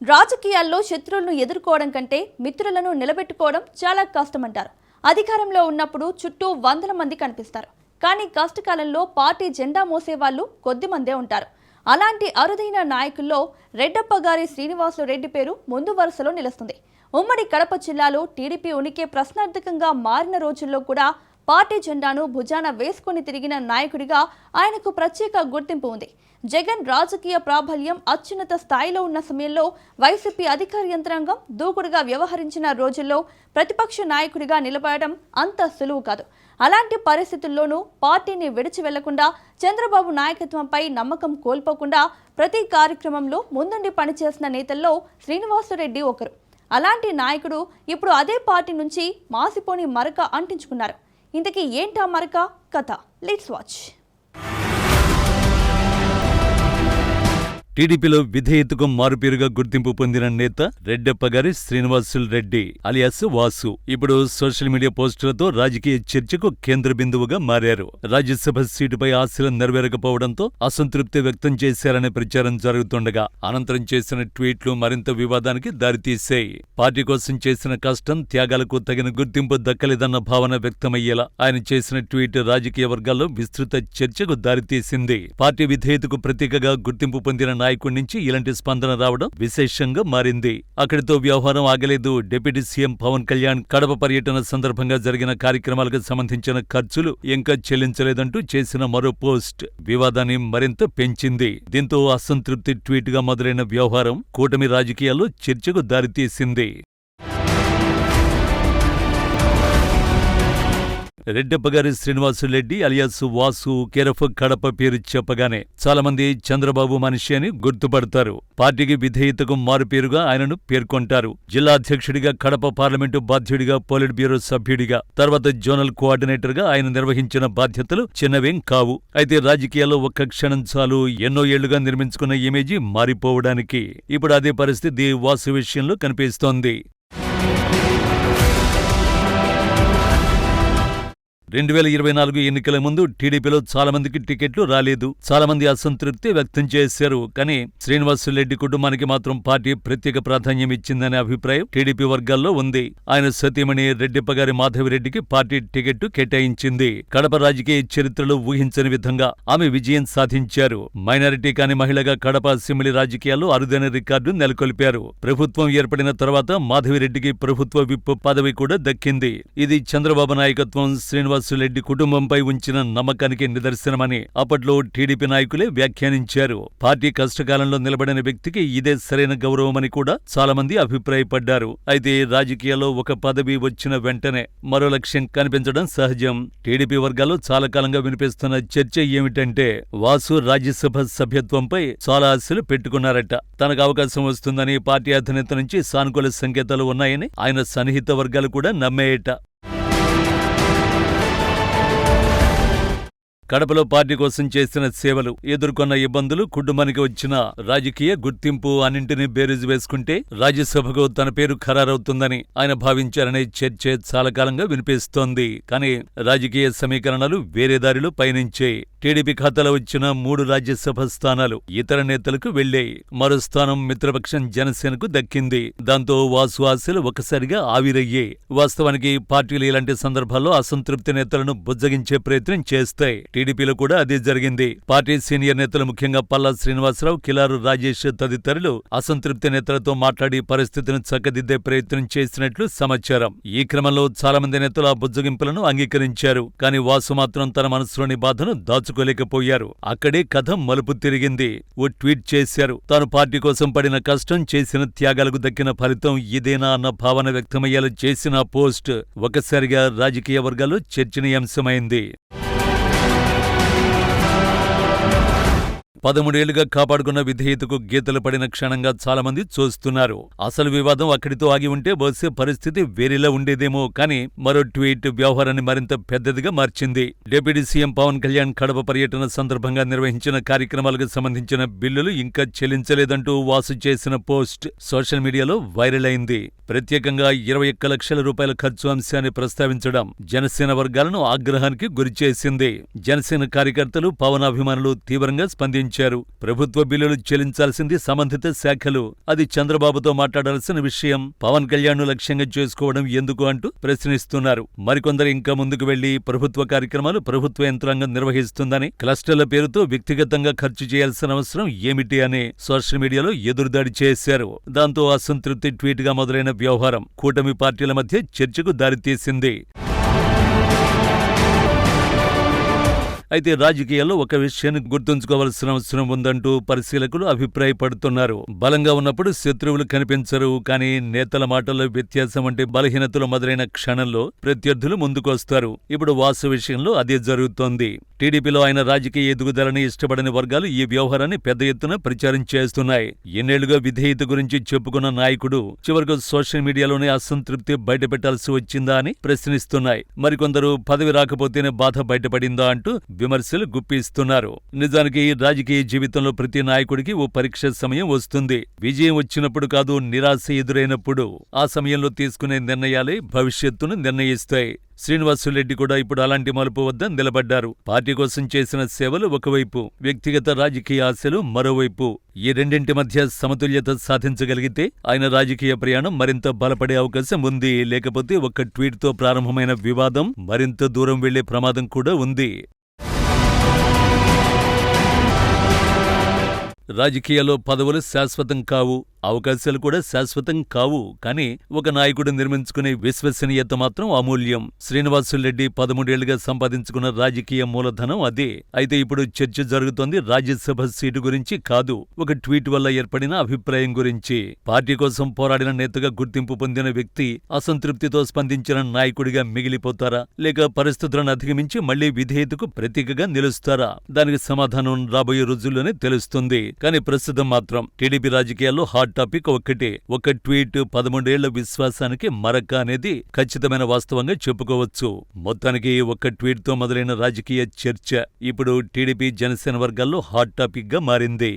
రాజకీయాల్లో శత్రువులను ఎదుర్కోవడం కంటే మిత్రులను నిలబెట్టుకోవడం చాలా కష్టమంటారు. అధికారంలో ఉన్నప్పుడు చుట్టూ వందల మంది కనిపిస్తారు. కానీ కష్టకాలంలో పార్టీ జెండా మోసేవాళ్ళు కొద్దిమందే ఉంటారు. అలాంటి అరుదైన నాయకుల్లో రెడ్డప్పగారి శ్రీనివాసులు రెడ్డి పేరు ముందు వరుసలో నిలుస్తుంది. ఉమ్మడి కడప జిల్లాలో టీడీపీ ఉనికి ప్రశ్నార్థకంగా మారిన రోజుల్లో కూడా పార్టీ జెండాను భుజాన వేసుకుని తిరిగిన నాయకుడిగా ఆయనకు ప్రత్యేక గుర్తింపు ఉంది. జగన్ రాజకీయ ప్రాబల్యం అత్యున్నత స్థాయిలో ఉన్న సమయంలో వైసీపీ అధికార యంత్రాంగం దూకుడుగా వ్యవహరించిన రోజుల్లో ప్రతిపక్ష నాయకుడిగా నిలబడడం అంత సులువు కాదు. అలాంటి పరిస్థితుల్లోనూ పార్టీని విడిచి వెళ్లకుండా చంద్రబాబు నాయకత్వంపై నమ్మకం కోల్పోకుండా ప్రతి కార్యక్రమంలో ముందుండి పనిచేసిన నేతల్లో శ్రీనివాసరెడ్డి ఒకరు. అలాంటి నాయకుడు ఇప్పుడు అదే పార్టీ నుంచి మాసిపోని మరక అంటించుకున్నారు. ఇంతకీ ఏంటా మరక కథ? Let's watch. టీడీపీలో విధేయతకు మారుపేరుగా గుర్తింపు పొందిన నేత రెడ్డప్పగారి శ్రీనివాసులు రెడ్డి అలియాస్ వాసు ఇప్పుడు సోషల్ మీడియా పోస్టులతో రాజకీయ చర్చకు కేంద్ర బిందువుగా మారారు. రాజ్యసభ సీటుపై ఆశలు నెరవేరకపోవడంతో అసంతృప్తి వ్యక్తం చేశారనే ప్రచారం జరుగుతుండగా అనంతరం చేసిన ట్వీట్లు మరింత వివాదానికి దారితీశాయి. పార్టీ కోసం చేసిన కష్టం, త్యాగాలకు తగిన గుర్తింపు దక్కలేదన్న భావన వ్యక్తమయ్యేలా ఆయన చేసిన ట్వీట్ రాజకీయ వర్గాల్లో విస్తృత చర్చకు దారితీసింది. పార్టీ విధేయతకు ప్రతీకగా గుర్తింపు పొందిన నాయకుడి నుంచి ఇలాంటి స్పందన రావడం విశేషంగా మారింది. అక్కడితో వ్యవహారం ఆగలేదు. డిప్యూటీ సీఎం పవన్ కళ్యాణ్ కడప పర్యటన సందర్భంగా జరిగిన కార్యక్రమాలకు సంబంధించిన ఖర్చులు ఇంకా చెల్లించలేదంటూ చేసిన మరో పోస్ట్ వివాదాన్ని మరింత పెంచింది. దీంతో అసంతృప్తి ట్వీట్ గా మొదలైన వ్యవహారం కూటమి రాజకీయాల్లో చర్చకు దారితీసింది. రెడ్డప్పగారి శ్రీనివాసులు రెడ్డి అలియాస్ వాసు కేరఫ్ కడప పేరు చెప్పగానే చాలా మంది చంద్రబాబు మనిషి అని గుర్తుపడతారు. పార్టీకి విధేయతకు మారుపేరుగా ఆయనను పేర్కొంటారు. జిల్లా అధ్యక్షుడిగా, కడప పార్లమెంటు బాధ్యుడిగా, పొలిట్ బ్యూరో సభ్యుడిగా, తర్వాత జోనల్ కోఆర్డినేటర్ గా ఆయన నిర్వహించిన బాధ్యతలు చిన్నవేం కావు. అయితే రాజకీయాల్లో ఒక్క క్షణం చాలు ఎన్నో ఏళ్లుగా నిర్మించుకున్న ఇమేజీ మారిపోవడానికి. ఇప్పుడు అదే పరిస్థితి వాసు విషయంలో కనిపిస్తోంది. 2024 ఎన్నికల ముందు టీడీపీలో చాలా మందికి టికెట్లు రాలేదు. చాలా మంది అసంతృప్తి వ్యక్తం చేశారు. కానీ శ్రీనివాసులరెడ్డి కుటుంబానికి మాత్రం పార్టీ ప్రత్యేక ప్రాధాన్యం ఇచ్చిందనే అభిప్రాయం టీడీపీ వర్గాల్లో ఉంది. ఆయన సతీమణి రెడ్డప్పగారి మాధవిరెడ్డికి పార్టీ టికెట్ కేటాయించింది. కడప రాజకీయ చరిత్రలో ఊహించని విధంగా ఆమె విజయం సాధించారు. మైనారిటీ కాని మహిళగా కడప అసెంబ్లీ రాజకీయాల్లో అరుదైన రికార్డు నెలకొల్పారు. ప్రభుత్వం ఏర్పడిన తర్వాత మాధవిరెడ్డికి ప్రభుత్వ విప్ పదవి కూడా దక్కింది. ఇది చంద్రబాబు నాయకత్వం శ్రీనివాసులరెడ్డి కుటుంబంపై ఉంచిన నమ్మకానికి నిదర్శనమని అప్పట్లో టీడీపీ నాయకులే వ్యాఖ్యానించారు. పార్టీ కష్టకాలంలో నిలబడిన వ్యక్తికి ఇదే సరైన గౌరవమని కూడా చాలా మంది అభిప్రాయపడ్డారు. అయితే రాజకీయాల్లో ఒక పదవి వచ్చిన వెంటనే మరో లక్ష్యం కనిపించడం సహజం. టీడీపీ వర్గాల్లో చాలా కాలంగా వినిపిస్తున్న చర్చ ఏమిటంటే వాసు రాజ్యసభ సభ్యత్వంపై చాలా ఆశలు పెట్టుకున్నారట. తనకు అవకాశం వస్తుందని పార్టీ అధినేత నుంచి సానుకూల సంకేతాలు ఉన్నాయని ఆయన సన్నిహిత వర్గాలు కూడా నమ్మేయట. కడపలో పార్టీ కోసం చేసిన సేవలు, ఎదుర్కొన్న ఇబ్బందులు, కుటుంబానికి వచ్చిన రాజకీయ గుర్తింపు అన్నింటినీ బేరీజు వేసుకుంటే రాజ్యసభకు తన పేరు ఖరారవుతుందని ఆయన భావించారనే చర్చ చాలా కాలంగా వినిపిస్తోంది. కానీ రాజకీయ సమీకరణలు వేరే దారిలో పయనించాయి. టీడీపీ ఖాతాలో వచ్చిన 3 రాజ్యసభ స్థానాలు ఇతర నేతలకు వెళ్లాయి. మరో స్థానం మిత్రపక్షం జనసేనకు దక్కింది. దాంతో వాసు ఆశలు ఒకసారిగా ఆవిరయ్యాయి. వాస్తవానికి పార్టీలు ఇలాంటి సందర్భాల్లో అసంతృప్తి నేతలను బుజ్జగించే ప్రయత్నం చేస్తాయి. టీడీపీలో కూడా అదే జరిగింది. పార్టీ సీనియర్ నేతలు ముఖ్యంగా పల్లా శ్రీనివాసరావు, కిలారు రాజేష్ తదితరులు అసంతృప్తి నేతలతో మాట్లాడి పరిస్థితిని చక్కదిద్దే ప్రయత్నం చేసినట్లు సమాచారం. ఈ క్రమంలో చాలా మంది నేతలు ఆ బుజ్జగింపులను అంగీకరించారు. కానీ వాసు మాత్రం తన మనసులోని బాధను దాచుకోలేకపోయారు. అక్కడే కథ మలుపు తిరిగింది. ఓ ట్వీట్ చేశారు. తాను పార్టీ కోసం పడిన కష్టం, చేసిన త్యాగాలకు దక్కిన ఫలితం ఇదేనా అన్న భావన వ్యక్తమయ్యేలా చేసిన పోస్ట్ ఒకసారిగా రాజకీయ వర్గాల్లో చర్చనీయాంశమైంది. 13 ఏళ్లుగా కాపాడుకున్న విధేయతకు గీతలు పడిన క్షణంగా చాలా మంది చూస్తున్నారు. అసలు వివాదం అక్కడితో ఆగి ఉంటే బహుశా పరిస్థితి వేరేలా ఉండేదేమో. కానీ మరో ట్వీట్ వ్యవహారాన్ని మరింత పెద్దదిగా మార్చింది. డిప్యూటీ సీఎం పవన్ కళ్యాణ్ కడప పర్యటన సందర్భంగా నిర్వహించిన కార్యక్రమాలకు సంబంధించిన బిల్లులు ఇంకా చెల్లించలేదంటూ వాసు చేసిన పోస్ట్ సోషల్ మీడియాలో వైరల్ అయింది. ప్రత్యేకంగా 21 లక్షల రూపాయల ఖర్చు అంశాన్ని ప్రస్తావించడం జనసేన వర్గాలను ఆగ్రహానికి గురిచేసింది. జనసేన కార్యకర్తలు, పవన్ అభిమానులు తీవ్రంగా స్పందించారు. వివరించారు. ప్రభుత్వ బిల్లులు చెల్లించాల్సింది సంబంధిత శాఖలు, అది చంద్రబాబుతో మాట్లాడాల్సిన విషయం. పవన్ కళ్యాణ్ ను లక్ష్యంగా చేసుకోవడం ఎందుకు అంటూ ప్రశ్నిస్తున్నారు. మరికొందరు ఇంకా ముందుకు వెళ్లి ప్రభుత్వ కార్యక్రమాలు ప్రభుత్వ యంత్రాంగం నిర్వహిస్తుందని, క్లస్టర్ల పేరుతో వ్యక్తిగతంగా ఖర్చు చేయాల్సిన అవసరం ఏమిటి అని సోషల్ మీడియాలో ఎదురుదాడి చేశారు. దాంతో అసంతృప్తి ట్వీట్ గా మొదలైన వ్యవహారం కూటమి పార్టీల మధ్య చర్చకు దారితీసింది. అయితే రాజకీయాల్లో ఒక విషయాన్ని గుర్తుంచుకోవాల్సిన అవసరం ఉందంటూ పరిశీలకులు అభిప్రాయపడుతున్నారు. బలంగా ఉన్నప్పుడు శత్రువులు కనిపించరు, కానీ నేతల మాటల్లో వ్యత్యాసం అంటే బలహీనతలు మొదలైన క్షణంలో ప్రత్యర్థులు ముందుకొస్తారు. ఇప్పుడు వాసు విషయంలో అదే జరుగుతోంది. టీడీపీలో ఆయన రాజకీయ ఎదుగుదలని ఇష్టపడని వర్గాలు ఈ వ్యవహారాన్ని పెద్ద ఎత్తున ప్రచారం చేస్తున్నాయి. ఎన్నేళ్లుగా విధేయత గురించి చెప్పుకున్న నాయకుడు చివరకు సోషల్ మీడియాలోనే అసంతృప్తి బయటపెట్టాల్సి వచ్చిందా అని ప్రశ్నిస్తున్నాయి. మరికొందరు పదవి రాకపోతేనే బాధ బయటపడిందా అంటూ విమర్శలు గుప్పిస్తున్నారు. నిజానికి రాజకీయ జీవితంలో ప్రతి నాయకుడికి ఓ పరీక్ష సమయం వస్తుంది. విజయం వచ్చినప్పుడు కాదు, నిరాశ ఎదురైనప్పుడు. ఆ సమయంలో తీసుకునే నిర్ణయాలే భవిష్యత్తును నిర్ణయిస్తాయి. శ్రీనివాసులరెడ్డి కూడా ఇప్పుడు అలాంటి మలుపు వద్ద నిలబడ్డారు. పార్టీ కోసం చేసిన సేవలు ఒకవైపు, వ్యక్తిగత రాజకీయ ఆశలు మరోవైపు. ఈ రెండింటి మధ్య సమతుల్యత సాధించగలిగితే ఆయన రాజకీయ ప్రయాణం మరింత బలపడే అవకాశం ఉంది. లేకపోతే ఒక్క ట్వీట్తో ప్రారంభమైన వివాదం మరింత దూరం వెళ్లే ప్రమాదం కూడా ఉంది. రాజకీయాల్లో పదవులు శాశ్వతం కావు, అవకాశాలు కూడా శాశ్వతం కావు. కానీ ఒక నాయకుడు నిర్మించుకునే విశ్వసనీయత మాత్రం అమూల్యం. శ్రీనివాసులరెడ్డి 13 ఏళ్లుగా సంపాదించుకున్న రాజకీయ మూలధనం అదే. అయితే ఇప్పుడు చర్చ జరుగుతోంది రాజ్యసభ సీటు గురించి కాదు, ఒక ట్వీట్ వల్ల ఏర్పడిన అభిప్రాయం గురించి. పార్టీ కోసం పోరాడిన నేతగా గుర్తింపు పొందిన వ్యక్తి అసంతృప్తితో స్పందించిన నాయకుడిగా మిగిలిపోతారా, లేక పరిస్థితులను అధిగమించి మళ్లీ విధేయతకు ప్రతీకగా నిలుస్తారా? దానికి సమాధానం రాబోయే రోజుల్లోనే తెలుస్తుంది. కానీ ప్రస్తుతం మాత్రం టీడీపీ రాజకీయాల్లో హాట్ టాపిక్ ఒక్కటే. ఒక ట్వీట్ 13 ఏళ్ల విశ్వాసానికి మరక అనేది ఖచ్చితమైన వాస్తవంగా చెప్పుకోవచ్చు. మొత్తానికి ఒక ట్వీట్ తో మొదలైన రాజకీయ చర్చ ఇప్పుడు టీడీపీ జనసేన వర్గాల్లో హాట్ టాపిక్ గా మారింది.